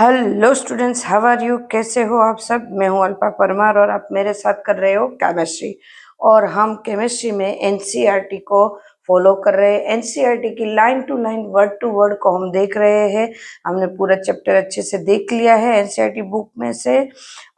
Hello students, how are you? कैसे हो आप सब? मैं हूं अल्पा परमार और आप मेरे साथ कर रहे हो केमिस्ट्री। और हम केमिस्ट्री में एनसीईआरटी को फॉलो कर रहे हैं। एनसीईआरटी की line to line word to word को हम देख रहे हैं। हमने पूरा चैप्टर अच्छे से देख लिया है एनसीईआरटी बुक में से,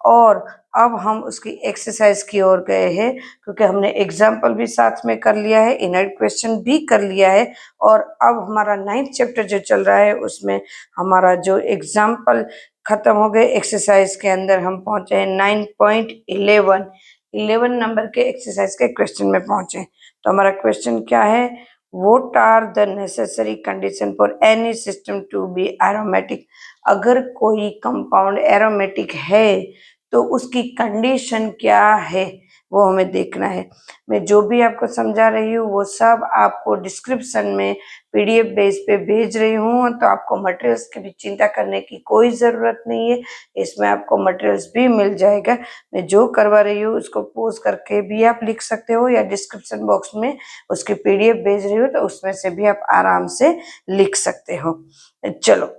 और अब हम उसकी एक्सरसाइज की ओर गए हैं, क्योंकि हमने एग्जाम्पल भी साथ में कर लिया है, इनर क्वेश्चन भी कर लिया है। और अब हमारा 9th चैप्टर जो चल रहा है उसमें हमारा जो एग्जाम्पल खत्म हो गए, एक्सरसाइज के अंदर हम पहुंचे हैं 9.11। 11 नंबर के एक्सरसाइज के क्वेश्चन में पहुंचे। तो हमारा क्वेश्चन क्या है? What are the necessary condition for any system to be aromatic? अगर कोई कंपाउंड एरोमेटिक है तो उसकी कंडीशन क्या है, वो हमें देखना है। मैं जो भी आपको समझा रही हूँ वो सब आपको डिस्क्रिप्शन में पीडीएफ बेस पे भेज रही हूँ, तो आपको मटेरियल्स की भी चिंता करने की कोई ज़रूरत नहीं है। इसमें आपको मटेरियल्स भी मिल जाएगा। मैं जो करवा रही हूँ उसको पोज करके भी आप लिख सकते हो, या डिस्क्रिप्शन बॉक्स में उसकी पीडीएफ भेज रही हूँ तो उसमें से भी आप आराम से लिख सकते हो। चलो,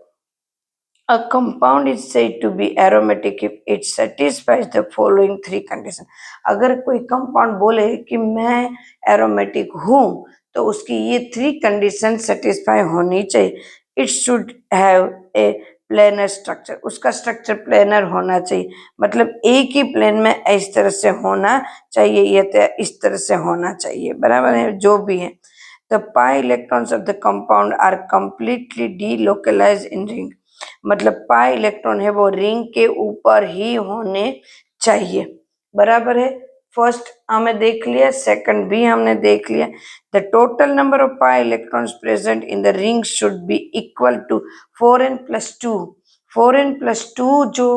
a compound is said to be aromatic if it satisfies the following three conditions. अगर कोई कंपाउंड बोले कि मैं एरोमेटिक हूँ तो उसकी ये 3 कंडीशन सेटिस्फाई होनी चाहिए। It should have a planar structure, उसका स्ट्रक्चर प्लेनर होना चाहिए, मतलब एक ही प्लेन में इस तरह से होना चाहिए या इस तरह से होना चाहिए, बराबर है? जो भी है। The pi electrons of the compound are completely delocalized in ring, मतलब पाई इलेक्ट्रॉन है वो रिंग के ऊपर ही होने चाहिए, बराबर है? फर्स्ट हमें देख लिया, सेकंड भी हमने देख लिया। The total number of pi electrons present in the ring should be equal to 4n+2। 4n+2 जो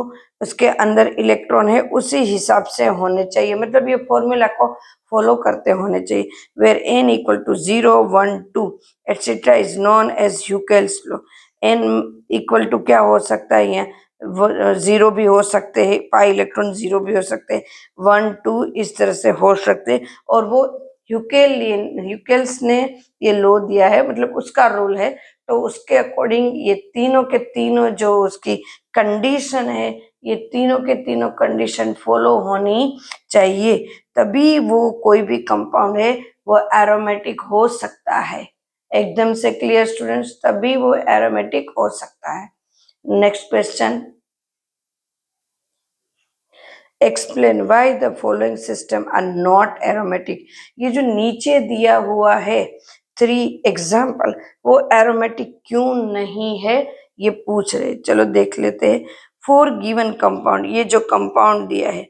उसके अंदर इलेक्ट्रॉन है उसी हिसाब से होने चाहिए, मतलब ये फॉर्मूला को फॉलो करते होने चाहिए। Where n equal to 0, 1, 2 etcetera is known as Huckel's law. n equal to क्या हो सकता है? यहाँ 0 भी हो सकते हैं, पाई इलेक्ट्रॉन 0 भी हो सकते हैं, 1, 2 इस तरह से हो सकते हैं। और वो ह्यूकेल्स ने ये लो दिया है, मतलब उसका रूल है, तो उसके अकॉर्डिंग ये तीनों के तीनों जो उसकी कंडीशन है, ये तीनों के तीनों कंडीशन फॉलो होनी चाहिए, तभी वो कोई भी कंपाउंड है वो एरोमेटिक हो सकता है। एकदम से क्लियर स्टूडेंट्स? तभी वो एरोमेटिक हो सकता है। Next question, explain why the following system are not aromatic. ये जो नीचे दिया हुआ है 3 एग्जाम्पल, वो एरोमेटिक क्यों नहीं है ये पूछ रहे। चलो देख लेते हैं। फॉर गिवन कंपाउंड, ये जो कंपाउंड दिया है,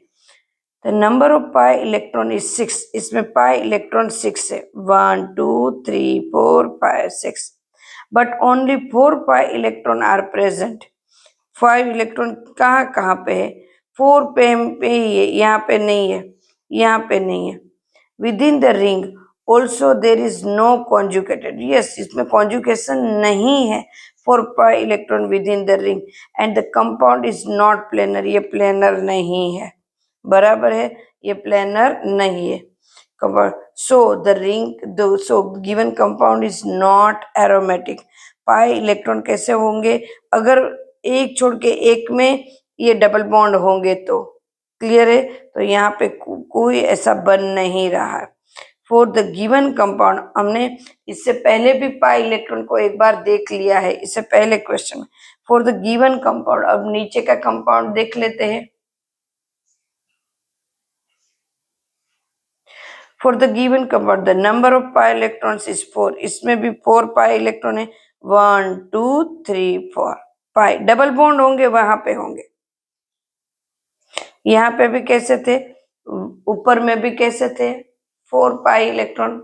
the number of pi electron is 6, इसमें पाई इलेक्ट्रॉन 6 है, 1, 2, 3, 4, 5, 6, but only 4 pi electron are present. 5 electron कहाँ कहाँ पे है? 4 पे ही है, यहाँ पे नहीं है, यहाँ पे नहीं है। Within the ring also there is no conjugated, yes इसमें कॉन्जुकेशन नहीं है। 4 pi electron within the ring and the compound is not planar, ये प्लेनर नहीं है, बराबर है? ये प्लेनर नहीं है compound. So the ring so given compound is not aromatic. Pi electron कैसे होंगे? अगर एक छोड़ के एक में ये डबल बॉन्ड होंगे तो, क्लियर है? तो यहाँ पे कोई ऐसा बन नहीं रहा है। फॉर द गिवन कंपाउंड, हमने इससे पहले भी पाई इलेक्ट्रॉन को एक बार देख लिया है, इससे पहले क्वेश्चन में। फॉर द गिवन कंपाउंड, अब नीचे का कंपाउंड देख लेते हैं। For the given compound the number of pi electrons is 4, इसमें भी 4 पाई इलेक्ट्रॉन है, 1, 2, 3, 4 पाई। डबल बॉन्ड होंगे वहां पे होंगे, यहाँ पे भी कैसे थे, ऊपर में भी कैसे थे, 4 पाई इलेक्ट्रॉन,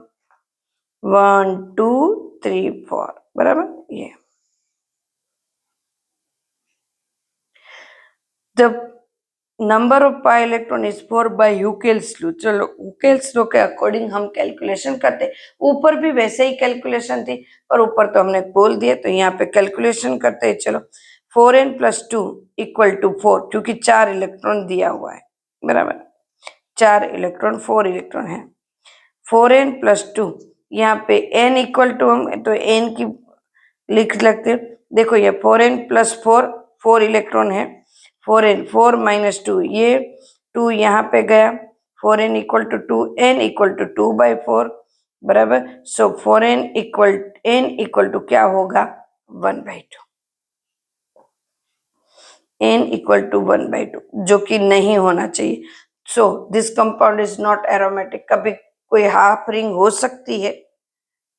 1, 2, 3, 4, बराबर। ये the number of pi electron is 4 by Huckel's law. चलो ह्यूकेल्स लॉ के अकॉर्डिंग हम कैलकुलेशन करते। ऊपर भी वैसे ही कैलकुलेशन थी, पर ऊपर तो हमने बोल दिया, तो यहाँ पे कैलकुलेशन करते हैं। चलो 4n+2 इक्वल टू 4, क्योंकि 4 इलेक्ट्रॉन दिया हुआ है, बराबर? 4 इलेक्ट्रॉन, 4 इलेक्ट्रॉन है। 4n+2, यहाँ पे n इक्वल टू हम तो n की लिख लगते हैं। देखो ये 4n+4 4 इलेक्ट्रॉन है, 4n, 4 माइनस 2, ये 2 यहाँ पे गया, 4n equal to 2, n equal to 2/4 बराबर। सो 4n इक्वल टू क्या होगा 1/2, n इक्वल टू 1/2, जो कि नहीं होना चाहिए। So this compound is not aromatic. कभी कोई हाफ रिंग हो सकती है,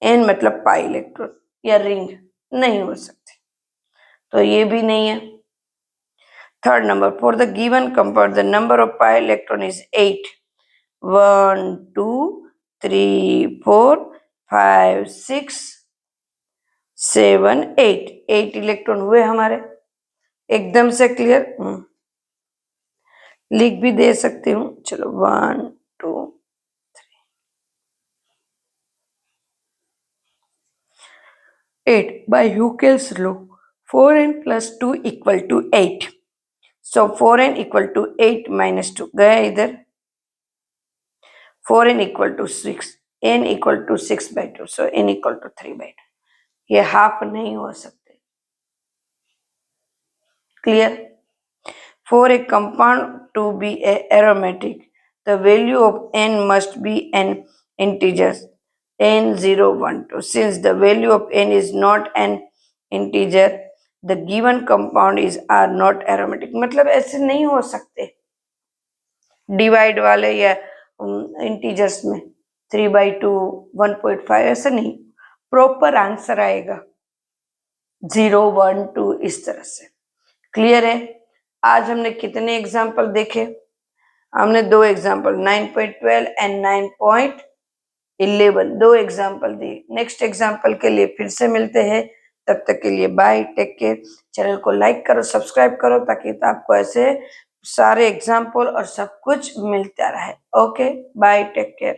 n मतलब पाई इलेक्ट्रॉन, या रिंग नहीं हो सकती, तो ये भी नहीं है। Third number, for the given compound the number of pi electron is 8, 1 2 3 4 5 6 7 8, 8 electron हुए हमारे। एकदम से क्लियर, लिख भी दे सकती हूँ, चलो 1 2 8 by Huckel's law, 4n plus 2 equal to 8. So 4n equal to 8 minus 2 गया इधर, 4n equal to 6, n equal to 6/2, so n equal to 3/2. ये हाफ नहीं हो सकते। Clear? For a compound to be aromatic, the value of n must be an integer n 0 1 2. Since the value of n is not an integer, the given compound is are not aromatic. मतलब ऐसे नहीं हो सकते divide वाले या integers में 3/2 1.5 ऐसे नहीं, प्रॉपर आंसर आएगा 0 1 2 इस तरह से। क्लियर है? आज हमने कितने एग्जाम्पल देखे? हमने 2 एग्जाम्पल 9.12 एंड 9.11 2 एग्जाम्पल दिए। नेक्स्ट एग्जाम्पल के लिए फिर से मिलते हैं, तब तक के लिए बाय, टेक केयर। चैनल को लाइक करो, सब्सक्राइब करो, ताकि आपको ऐसे सारे एग्जाम्पल और सब कुछ मिलता रहे। Okay, bye, take care.